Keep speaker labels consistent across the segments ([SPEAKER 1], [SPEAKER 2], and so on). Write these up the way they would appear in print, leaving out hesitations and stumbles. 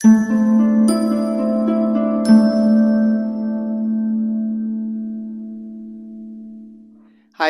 [SPEAKER 1] Hi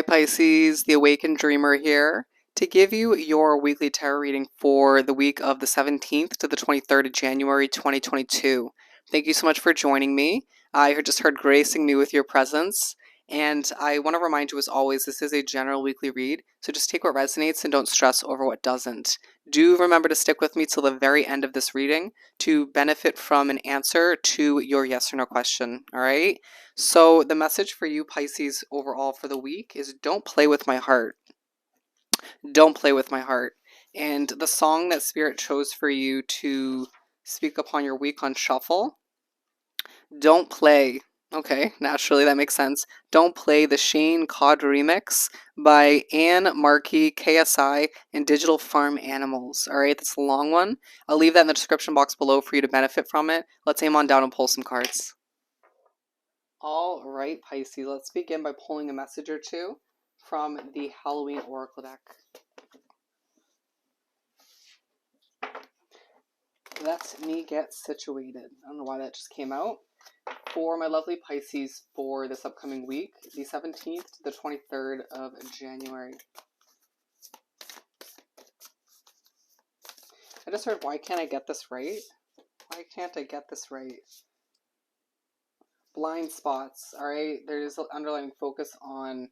[SPEAKER 1] Pisces, the Awakened Dreamer here to give you your weekly tarot reading for the week of the 17th to the 23rd of January 2022. Thank you so much for joining me. I just heard gracing me with your presence, and I want to remind you as always, this is a general weekly read, so just take what resonates and don't stress over what doesn't. Do remember to stick with me till the very end of this reading to benefit from an answer to your yes or no question, all right? So the message for you Pisces overall for the week is don't play with my heart. Don't play with my heart. And the song that Spirit chose for you to speak upon your week on shuffle, Don't Play. Okay, naturally that makes sense. Don't Play the Shane Cod remix by Anne Markey, KSI, and Digital Farm Animals. All right, that's a long one. I'll leave that in the description box below for you to benefit from it. Let's aim on down and pull some cards. All right, Pisces, let's begin by pulling a message or two from the Halloween Oracle deck. Let me get situated. I don't know why that just came out. For my lovely Pisces for this upcoming week, the 17th to the 23rd of January. I just heard, why can't I get this right? Why can't I get this right? Blind spots, all right? There's an underlying focus on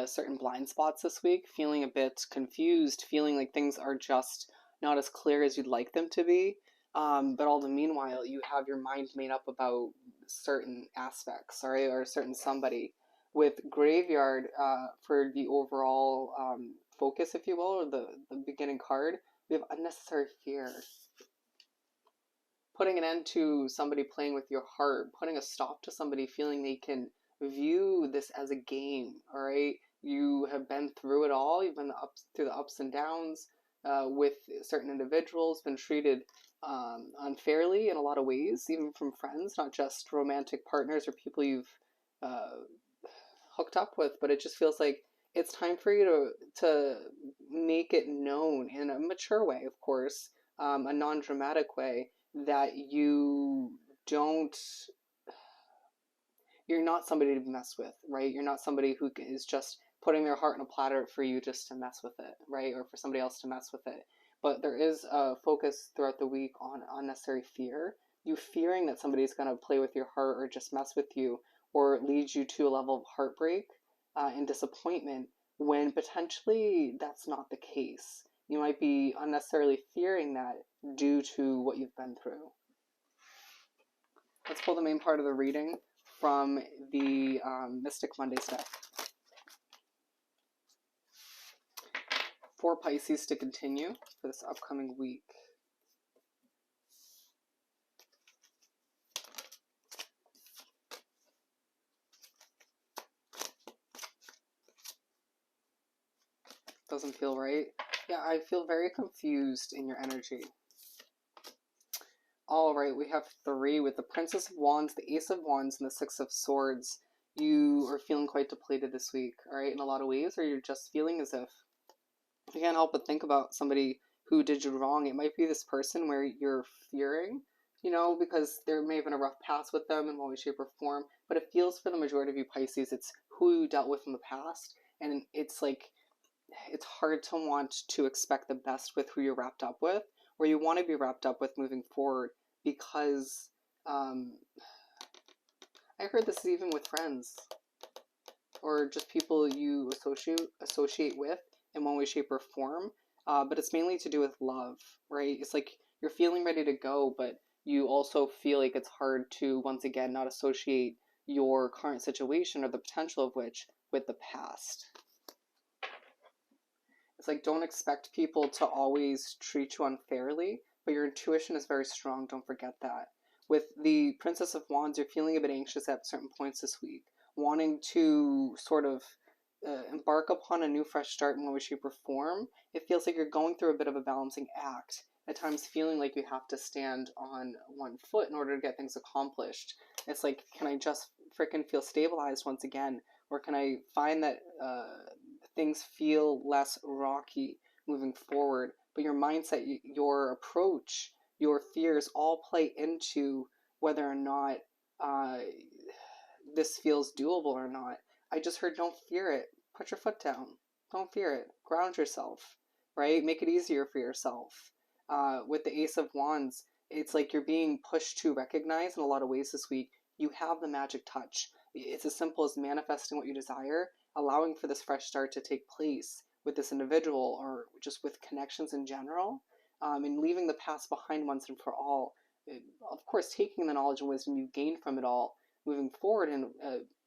[SPEAKER 1] certain blind spots this week, feeling a bit confused, feeling like things are just not as clear as you'd like them to be. But all the meanwhile, you have your mind made up about certain aspects, all right, or a certain somebody. With Graveyard, for the overall focus, if you will, or the beginning card, we have unnecessary fear. Putting an end to somebody playing with your heart, putting a stop to somebody feeling they can view this as a game, all right? You have been through it all. You've been through the ups and downs with certain individuals, been treated unfairly in a lot of ways, even from friends, not just romantic partners or people you've hooked up with, but it just feels like it's time for you to make it known in a mature way, of course, a non-dramatic way, that you're not somebody to mess with, right? You're not somebody who is just putting their heart on a platter for you just to mess with it, right? Or for somebody else to mess with it. But there is a focus throughout the week on unnecessary fear. You fearing that somebody's going to play with your heart or just mess with you or lead you to a level of heartbreak and disappointment when potentially that's not the case. You might be unnecessarily fearing that due to what you've been through. Let's pull the main part of the reading from the Mystic Mondays deck. For Pisces to continue for this upcoming week. Doesn't feel right. Yeah, I feel very confused in your energy. All right, we have 3 with the Princess of Wands, the Ace of Wands, and the Six of Swords. You are feeling quite depleted this week, all right, in a lot of ways, or you're just feeling as if you can't help but think about somebody who did you wrong. It might be this person where you're fearing, you know, because there may have been a rough past with them in one way, shape, or form, but it feels for the majority of you Pisces, it's who you dealt with in the past, and it's like, it's hard to want to expect the best with who you're wrapped up with, or you want to be wrapped up with moving forward, because I heard this is even with friends or just people you associate with in one way, shape, or form. But it's mainly to do with love, right? It's like you're feeling ready to go, but you also feel like it's hard to, once again, not associate your current situation or the potential of which with the past. It's like, don't expect people to always treat you unfairly, but your intuition is very strong. Don't forget that. With the Princess of Wands, you're feeling a bit anxious at certain points this week, wanting to sort of embark upon a new fresh start in one way, shape, or form. It feels like you're going through a bit of a balancing act, at times feeling like you have to stand on one foot in order to get things accomplished. It's like, can I just freaking feel stabilized once again? Or can I find that things feel less rocky moving forward? But your mindset, your approach, your fears all play into whether or not this feels doable or not. I just heard don't fear it. Put your foot down. Don't fear it. Ground yourself, right? Make it easier for yourself. With the Ace of Wands, it's like you're being pushed to recognize in a lot of ways this week you have the magic touch. It's as simple as manifesting what you desire, allowing for this fresh start to take place with this individual or just with connections in general, and leaving the past behind once and for all. Of course, taking the knowledge and wisdom you gained from it all moving forward and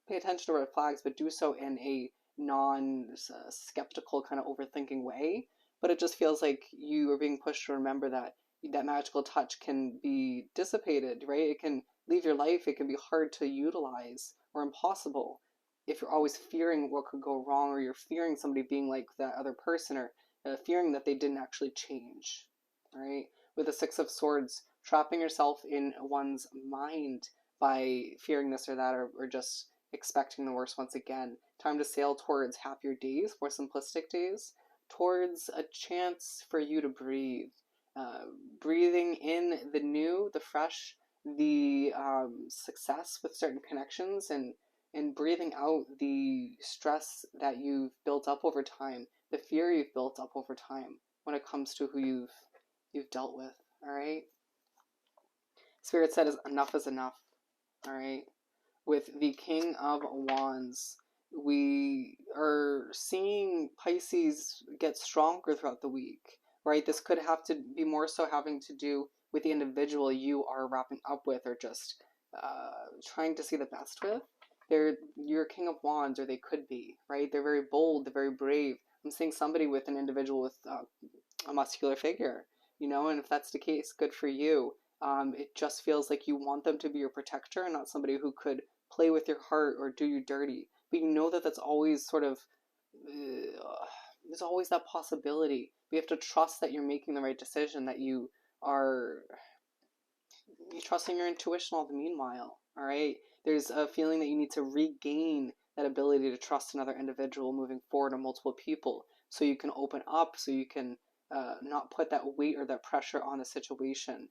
[SPEAKER 1] pay attention to red flags, but do so in a non-skeptical kind of overthinking way. But it just feels like you are being pushed to remember that that magical touch can be dissipated, right? It can leave your life. It can be hard to utilize or impossible if you're always fearing what could go wrong, or you're fearing somebody being like that other person, or fearing that they didn't actually change, right? With the Six of Swords, trapping yourself in one's mind by fearing this or that, or just expecting the worst once again. Time to sail towards happier days, more simplistic days, towards a chance for you to breathe. Breathing in the new, the fresh, the success with certain connections, and breathing out the stress that you've built up over time, the fear you've built up over time when it comes to who you've dealt with. All right. Spirit said enough is enough. All right. With the King of Wands, we are seeing Pisces get stronger throughout the week, right? This could have to be more so having to do with the individual you are wrapping up with, or just trying to see the best with. They're your King of Wands, or they could be, right? They're very bold, they're very brave. I'm seeing somebody with an individual with a muscular figure, and if that's the case, good for you. It just feels like you want them to be your protector and not somebody who could play with your heart or do you dirty. But you know that that's always sort of, there's always that possibility. We have to trust that you're making the right decision, that you trust in your intuition all the meanwhile, all right? There's a feeling that you need to regain that ability to trust another individual moving forward, or multiple people, so you can open up, so you can not put that weight or that pressure on the situation.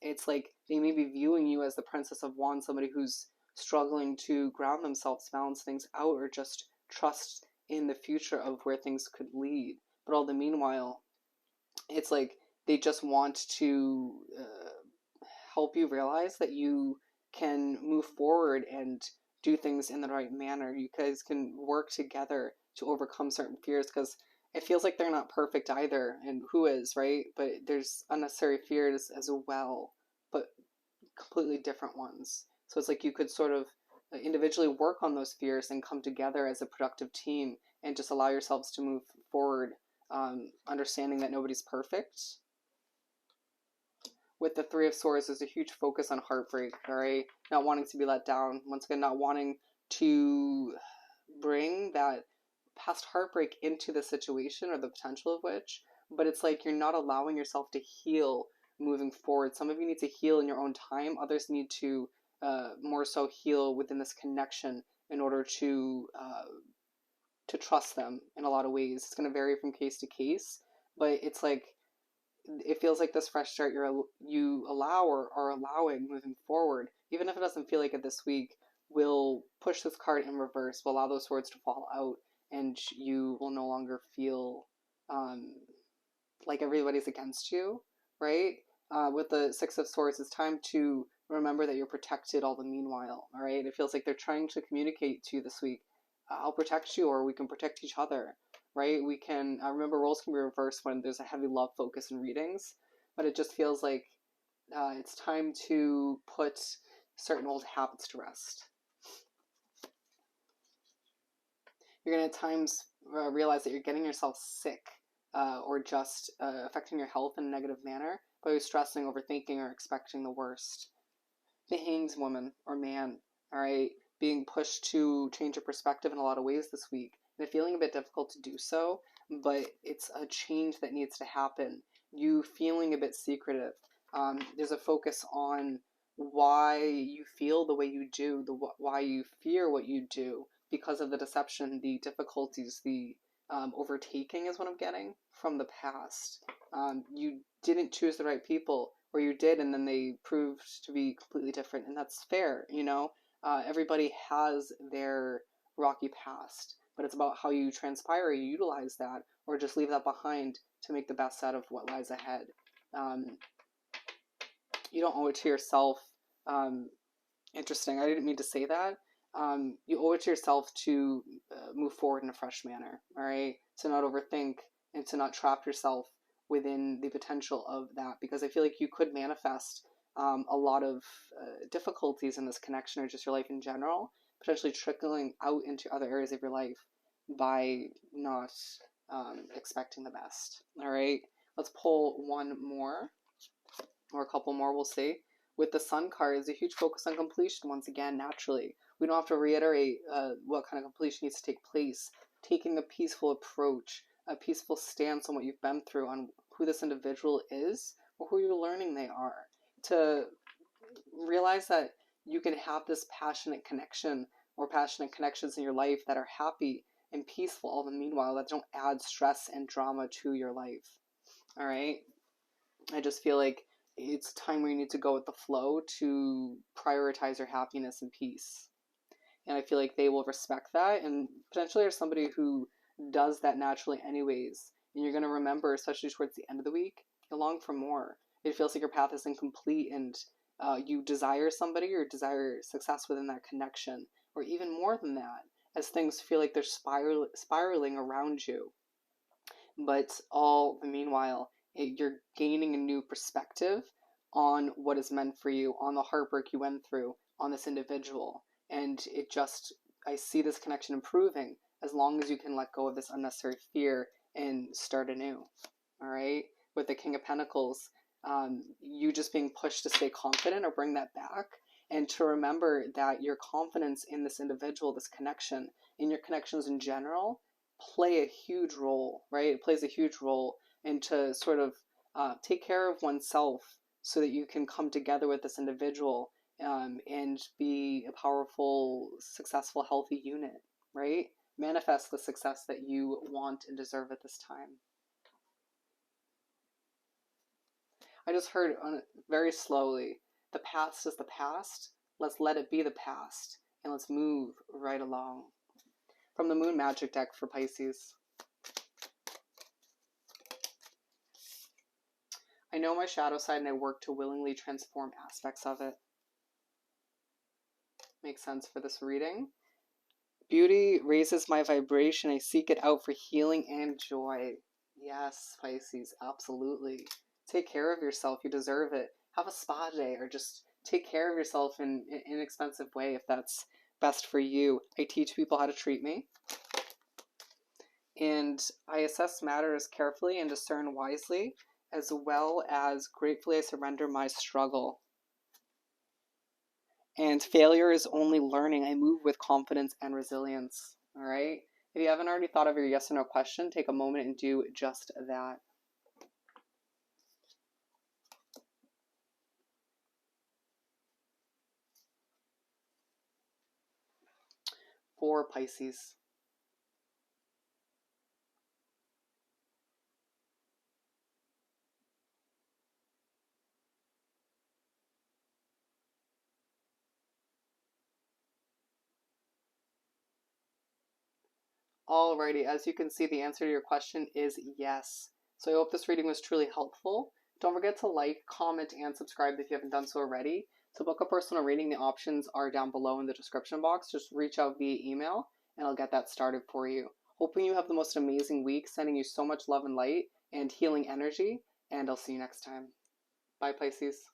[SPEAKER 1] It's like they may be viewing you as the Princess of Wands, somebody who's struggling to ground themselves, balance things out, or just trust in the future of where things could lead. But all the meanwhile, it's like they just want to help you realize that you can move forward and do things in the right manner. You guys can work together to overcome certain fears, because it feels like they're not perfect either, and who is, right? But there's unnecessary fears as well, but completely different ones. So it's like you could sort of individually work on those fears and come together as a productive team and just allow yourselves to move forward, understanding that nobody's perfect. With the Three of Swords, there's a huge focus on heartbreak, all right? Not wanting to be let down. Once again, not wanting to bring that past heartbreak into the situation, or the potential of which, but it's like you're not allowing yourself to heal moving forward. Some of you need to heal in your own time. Others need to more so heal within this connection in order to trust them in a lot of ways. It's going to vary from case to case, but it's like it feels like this fresh start you allow, or are allowing moving forward, even if it doesn't feel like it this week, will push this card in reverse, will allow those swords to fall out, and you will no longer feel like everybody's against you, right? With the Six of Swords, it's time to remember that you're protected all the meanwhile, all right? It feels like they're trying to communicate to you this week, I'll protect you, or we can protect each other, right? We can, remember, roles can be reversed when there's a heavy love focus in readings, but it just feels like it's time to put certain old habits to rest. You're going to at times realize that you're getting yourself sick, or just affecting your health in a negative manner by stressing, overthinking, or expecting the worst. The Hanged Woman or man, all right, being pushed to change your perspective in a lot of ways this week. And it's feeling a bit difficult to do so, but it's a change that needs to happen. You feeling a bit secretive. There's a focus on why you feel the way you do, why you fear what you do, because of the deception, the difficulties, the overtaking is what I'm getting from the past. You didn't choose the right people or you did and then they proved to be completely different, and that's fair, you know. Everybody has their rocky past, but it's about how you transpire, you utilize that, or just leave that behind to make the best out of what lies ahead. You don't owe it to yourself. Interesting, I didn't mean to say that. You owe it to yourself to move forward in a fresh manner, all right? To not overthink and to not trap yourself within the potential of that, because I feel like you could manifest a lot of difficulties in this connection or just your life in general, potentially trickling out into other areas of your life by not expecting the best, all right? Let's pull one more, or a couple more, we'll see. With the Sun card is a huge focus on completion once again, naturally. We don't have to reiterate what kind of completion needs to take place. Taking a peaceful approach, a peaceful stance on what you've been through, on who this individual is, or who you're learning they are. To realize that you can have this passionate connection or passionate connections in your life that are happy and peaceful, all the meanwhile, that don't add stress and drama to your life. All right? I just feel like it's a time where you need to go with the flow to prioritize your happiness and peace. And I feel like they will respect that, and potentially are somebody who does that naturally anyways. And you're going to remember, especially towards the end of the week, you long for more. It feels like your path is incomplete, and you desire somebody or desire success within that connection, or even more than that, as things feel like they're spiraling around you. But all the meanwhile, you're gaining a new perspective on what is meant for you, on the heartbreak you went through, on this individual. And it just, I see this connection improving as long as you can let go of this unnecessary fear and start anew. All right? With the King of Pentacles, you just being pushed to stay confident or bring that back. And to remember that your confidence in this individual, this connection, in your connections in general, play a huge role, right? It plays a huge role, and to sort of take care of oneself so that you can come together with this individual and be a powerful, successful, healthy unit, right? Manifest the success that you want and deserve at this time. I just heard very slowly, the past is the past. Let's let it be the past, and let's move right along. From the Moon Magic deck for Pisces. I know my shadow side and I work to willingly transform aspects of it. Makes sense for this reading. Beauty raises my vibration. I seek it out for healing and joy. Yes, Pisces, absolutely. Take care of yourself. You deserve it. Have a spa day, or just take care of yourself in an inexpensive way if that's best for you. I teach people how to treat me. And I assess matters carefully and discern wisely, as well as gratefully I surrender my struggle. And failure is only learning. I move with confidence and resilience. All right? If you haven't already thought of your yes or no question, take a moment and do just that. For Pisces. Alrighty, as you can see, the answer to your question is yes. So I hope this reading was truly helpful. Don't forget to like, comment, and subscribe if you haven't done so already. To book a personal reading, the options are down below in the description box. Just reach out via email, and I'll get that started for you. Hoping you have the most amazing week, sending you so much love and light and healing energy, and I'll see you next time. Bye, Pisces.